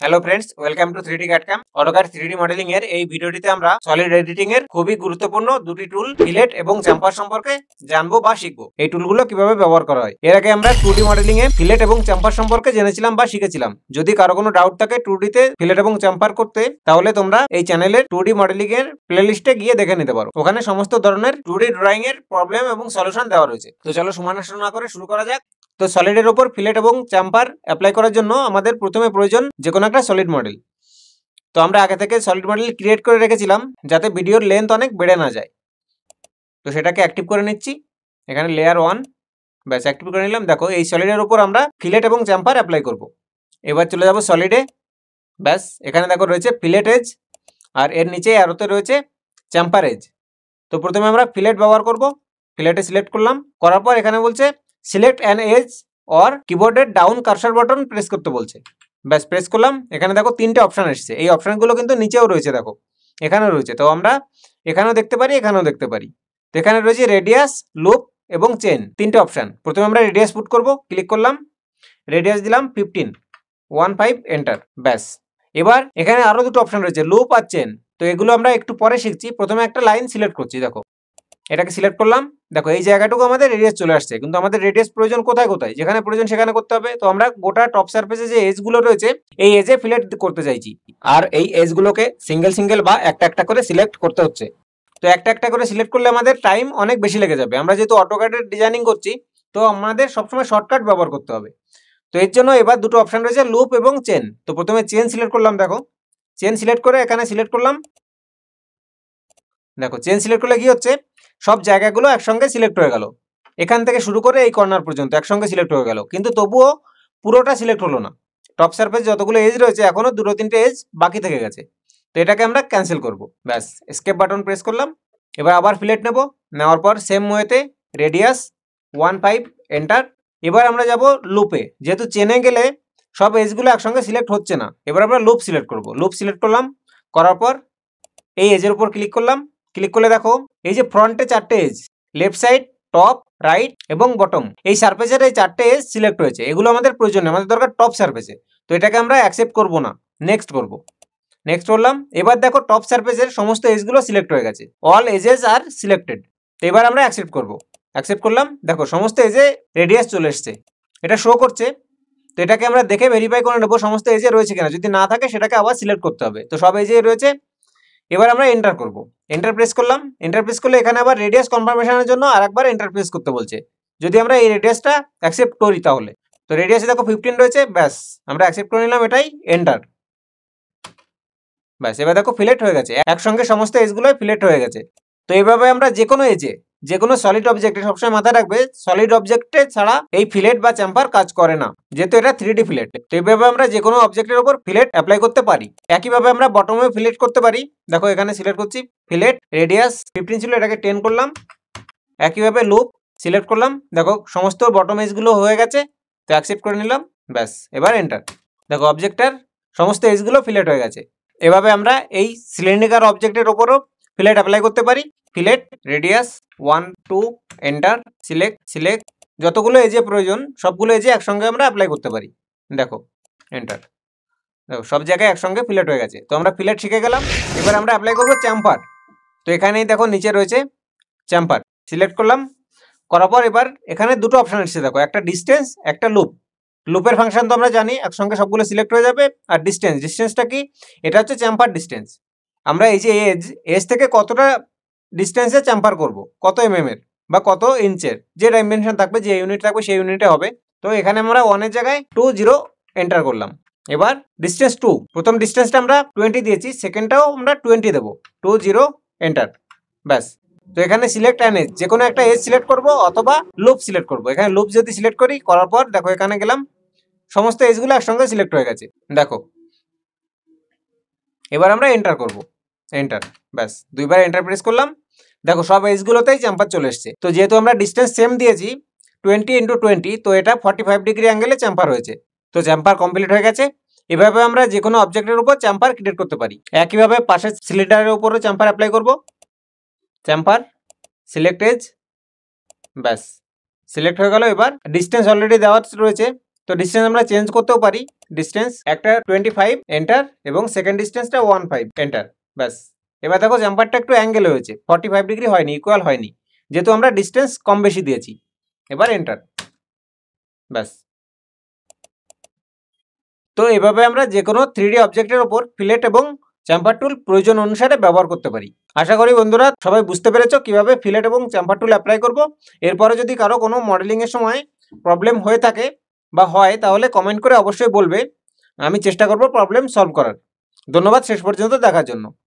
Hello friends, welcome to 3D CAD/CAM। AutoCAD 3D modelling এর এই ভিডিওটিতে আমরা সলিড এডিটিং এর খুবই গুরুত্বপূর্ণ দুটি টুল ফিলেট এবং চাম্পার সম্পর্কে জানবো বা শিখবো। এই টুলগুলো কিভাবে ব্যবহার করা হয়। এর আগে আমরা 2D মডেলিং এ ফিলেট এবং চাম্পার সম্পর্কে জেনেছিলাম বা শিখেছিলাম। যদি কারো কোনো ডাউট থাকে 2D তে ফিলেট এবং চাম্পার করতে, তাহলে তোমরা এই চ্যানেলের 2D মডেলিং এর প্লেলিস্টে গিয়ে দেখে নিতে পারো। ওখানে সমস্ত ধরনের 2D ড্রয়িং এর প্রবলেম এবং সলিউশন দেওয়া রয়েছে। তো চলো সময় নষ্ট না করে শুরু করা যাক। তো সলিডের উপর ফিলেট এবং চাম্পার অ্যাপ্লাই করার জন্য আমাদের প্রথমে প্রয়োজন যে কোনো একটা সলিড মডেল। তো আমরা আগে থেকে সলিড মডেল ক্রিয়েট করে রেখেছিলাম যাতে ভিডিওর লেন্থ অনেক বেড়ে না যায়। তো সেটাকে অ্যাক্টিভ করে নিচ্ছি। এখানে লেয়ার 1 ব্যাস অ্যাক্টিভ করে নিলাম। দেখো এই সলিডের উপর আমরা ফিলেট এবং চাম্পার অ্যাপ্লাই করব। এবার চলে যাব সলিডে। ব্যাস এখানে দেখো রয়েছে ফিলেট এজ, আর এর নিচে অ্যারোতে রয়েছে চাম্পার এজ। তো প্রথমে আমরা ফিলেট ব্যবহার করব। ফিলেটে সিলেক্ট করলাম, করার পর এখানে বলছে সিলেক্ট অ্যান এজ অর কিবোর্ডের ডাউন কার্সার বাটন প্রেস করতে বলছে। ব্যাস প্রেস করলাম। এখানে দেখো তিনটে অপশান এসছে। এই অপশানগুলো কিন্তু নিচেও রয়েছে, দেখো এখানেও রয়েছে। তো আমরা এখানেও দেখতে পারি, এখানেও দেখতে পারি। তো এখানে রয়েছে রেডিয়াস, লুপ এবং চেন, তিনটে অপশান। প্রথমে আমরা রেডিয়াস পুট করব, ক্লিক করলাম, রেডিয়াস দিলাম 15 এন্টার। ব্যাস এবার এখানে আরো দুটো অপশান রয়েছে, লুপ আর চেন। তো এগুলো আমরা একটু পরে শিখছি। প্রথমে একটা লাইন সিলেক্ট করছি, দেখো এটাকে সিলেক্ট করলাম। দেখো এই জায়গাটুকু আমাদের রেডিয়াস চলে আসছে, কিন্তু আমাদের রেডিয়াস প্রয়োজন কোথায় কোথায়, যেখানে প্রয়োজন সেখানে করতে হবে। তো আমরা গোটা টপ সারফেসে যে এজ গুলো রয়েছে এই এজে ফিলেট করতে চাইছি, আর এই এজ গুলোকে সিঙ্গেল সিঙ্গেল বা একটা একটা করে সিলেক্ট করতে হচ্ছে। তো একটা একটা করে সিলেক্ট করলে আমাদের টাইম অনেক বেশি লেগে যাবে। আমরা যেহেতু অটোক্যাডের ডিজাইনিং করছি, তো আমাদের সবসময় শর্টকাট ব্যবহার করতে হবে। তো এর জন্য এবার দুটো অপশন রয়েছে, লুপ এবং চেন। তো প্রথমে চেন সিলেক্ট করলাম, দেখো চেন সিলেক্ট করে এখানে সিলেক্ট করলাম। দেখো চেন সিলেক্ট করলে কি হচ্ছে, সব জায়গাগুলো একসঙ্গে সিলেক্ট হয়ে গেল। এখান থেকে শুরু করে এই কর্নার পর্যন্ত একসঙ্গে সিলেক্ট হয়ে গেল, কিন্তু তবুও পুরোটা সিলেক্ট হলো না। টপ সারফেস যতগুলো এজ রয়েছে এখনো দুটো তিনটে এজ বাকি থেকে গেছে। তো এটাকে আমরা ক্যান্সেল করব। ব্যাস এস্কেপ বাটন প্রেস করলাম। এবার আবার ফিলেট নেব, নেওয়ার পর সেম ওয়েতে রেডিয়াস 15 এন্টার। এবার আমরা যাব লুপে। যেহেতু চেনে গেলে সব এজগুলো একসঙ্গে সিলেক্ট হচ্ছে না, এবার আমরা লুপ সিলেক্ট করব। লুপ সিলেক্ট করলাম, করার পর এই এজের উপর ক্লিক করলাম। ক্লিক করলে দেখো এই যে ফ্রন্টে চারটে edge, left side, top, right এবং বটম, এই সারফেসের এই চারটে এজ সিলেক্ট হয়েছে। এগুলো আমাদের প্রয়োজন, আমাদের দরকার টপ সারফেসে। তো এটাকে আমরা অ্যাকসেপ্ট করব না, নেক্সট করব। নেক্সট করলাম। এবার দেখো টপ সারফেসের সমস্ত এজগুলো সিলেক্ট হয়ে গেছে, অল এজেস আর সিলেক্টেড। তো এবার আমরা অ্যাকসেপ্ট করব। অ্যাকসেপ্ট করলাম, দেখো সমস্ত এজে রেডিয়াস চলে এসছে, এটা শো করছে। তো এটাকে আমরা দেখে ভেরিফাই করে নেবো সমস্ত এজে রয়েছে কিনা। যদি না থাকে সেটাকে আবার সিলেক্ট করতে হবে। তো সব এজে রয়েছে। এবার আমরা এন্টার করব। এন্টার প্রেস করলাম। এন্টার প্রেস করলে এখানে আবার রেডিয়াস কনফার্মেশনের জন্য আরেকবার এন্টার প্রেস করতে বলছে। যদি আমরা এই রেডিয়াসটা অ্যাকসেপ্ট করি তাহলে, তো রেডিয়াসে দেখো 15 রয়েছে। ব্যাস আমরা অ্যাকসেপ্ট করে নিলাম, এটাই এন্টার। ব্যাস এবার দেখো ফিলেট হয়ে গেছে, একসঙ্গে সমস্ত এজগুলোই ফিলেট হয়ে গেছে। তো এইভাবে আমরা যে কোনো এজে, যে কোনো সলিড অবজেক্টে, সবসময় মাথায় রাখবে সলিড অবজেক্টে ছাড়া এই ফিলেট বা চাম্পার কাজ করে না, যেহেতু এটা 3D ফিলেট। তো এইভাবে আমরা যে কোনো অবজেক্টের উপর ফিলেট অ্যাপ্লাই করতে পারি। একইভাবে আমরা বটমে ফিলেট করতে পারি। দেখো এখানে সিলেক্ট করছি, ফিলেট রেডিয়াস 15 ছিল, এটাকে 10 করলাম। একইভাবে লুপ সিলেক্ট করলাম, দেখো সমস্ত বটম এজগুলো হয়ে গেছে। তো অ্যাকসেপ্ট করে নিলাম। ব্যাস এবার এন্টার। দেখো অবজেক্টটার সমস্ত এজগুলো ফিলেট হয়ে গেছে। এভাবে আমরা এই সিলিন্ড্রিকাল অবজেক্টের ওপরও ফিলেট অ্যাপ্লাই করতে পারি। Fillet radius 1 2 enter, select select, যতগুলো এজে প্রয়োজন সবগুলো এজে একসঙ্গে আমরা অ্যাপ্লাই করতে পারি। দেখো এন্টার। দেখো সব জায়গায় একসঙ্গে ফিলেট হয়ে গেছে। তো আমরা ফিলেট শিখে গেলাম। এবার আমরা অ্যাপ্লাই করবো চাম্পার। তো এখানেই দেখো নিচে রয়েছে চাম্পার, সিলেক্ট করলাম। করার পর এবার এখানে দুটো অপশন এসেছে, দেখো একটা ডিস্টেন্স, একটা লুপ। লুপের ফাংশন তো আমরা জানি, একসঙ্গে সবগুলো সিলেক্ট হয়ে যাবে। আর ডিস্টেন্স, ডিস্টেন্সটা কি, এটা হচ্ছে চাম্পার ডিস্টেন্স। আমরা এই যে এজ থেকে কতটা ডিস্টেন্সে চাম্পার করব, কত mm এর বা কত ইঞ্চের, যে ডাইমেনশন থাকবে, যে ইউনিট থাকবে সেই ইউনিটে হবে। তো এখানে আমরা 1 এর জায়গায় 20 এন্টার করলাম। এবার ডিস্টেন্স 2, প্রথম ডিস্টেন্সটা আমরা 20 দিয়েছি, সেকেন্ডটাও আমরা 20 দেবো, 20 এন্টার। ব্যাস। তো এখানে সিলেক্ট অ্যান এজ, যে কোনো একটা এজ সিলেক্ট করব অথবা লুপ সিলেক্ট করব। এখানে লুপ যদি সিলেক্ট করি, করার পর দেখো এখানে গেলাম, সমস্ত এজগুলো একসঙ্গে সিলেক্ট হয়ে গেছে। দেখো এবার আমরা এন্টার করব, এন্টার। ব্যাস দুইবার এন্টার প্রেস করলাম। দেখো সব এজগুলোতেই চাম্পার চলে এসছে। তো যেহেতু আমরা ডিস্টেন্স সেম দিয়েছি 20 × 20, তো এটা 45 ডিগ্রি অ্যাঙ্গেলে চাম্পার হয়েছে। তো চাম্পার কমপ্লিট হয়ে গেছে। এভাবে আমরা যে কোনো অবজেক্টের উপর চাম্পার ক্রিয়েট করতে পারি। একইভাবে পাশের সিলিন্ডারের উপরও চাম্পার অ্যাপ্লাই করব। চাম্পার সিলেক্ট এজ, ব্যাস সিলেক্ট হয়ে গেল। এবার ডিস্টেন্স অলরেডি দেওয়া রয়েছে, তো ডিস্টেন্স আমরা চেঞ্জ করতেও পারি। ডিস্টেন্স একটা 25 এন্টার এবং সেকেন্ড ডিস্টেন্সটা 15 এন্টার। ব্যাস। এবার দেখো জাম্পারটা একটু অ্যাঙ্গেল হয়েছে, 45 ডিগ্রি হয়নি, ইকুয়াল হয়নি, যেহেতু আমরা ডিস্টেন্স কম বেশি দিয়েছি। এবার এন্টার। ব্যাস। তো এভাবে আমরা যে কোনো 3D অবজেক্টের ওপর ফিলেট এবং চ্যাম্পার টুল প্রয়োজন অনুসারে ব্যবহার করতে পারি। আশা করি বন্ধুরা সবাই বুঝতে পেরেছো কিভাবে ফিলেট এবং চ্যাম্পার টুল অ্যাপ্লাই করব। এরপরে যদি কারো কোনো মডেলিংয়ের সময় প্রবলেম হয়ে থাকে বা হয়, তাহলে কমেন্ট করে অবশ্যই বলবে, আমি চেষ্টা করব প্রবলেম সলভ করার। ধন্যবাদ শেষ পর্যন্ত দেখার জন্য।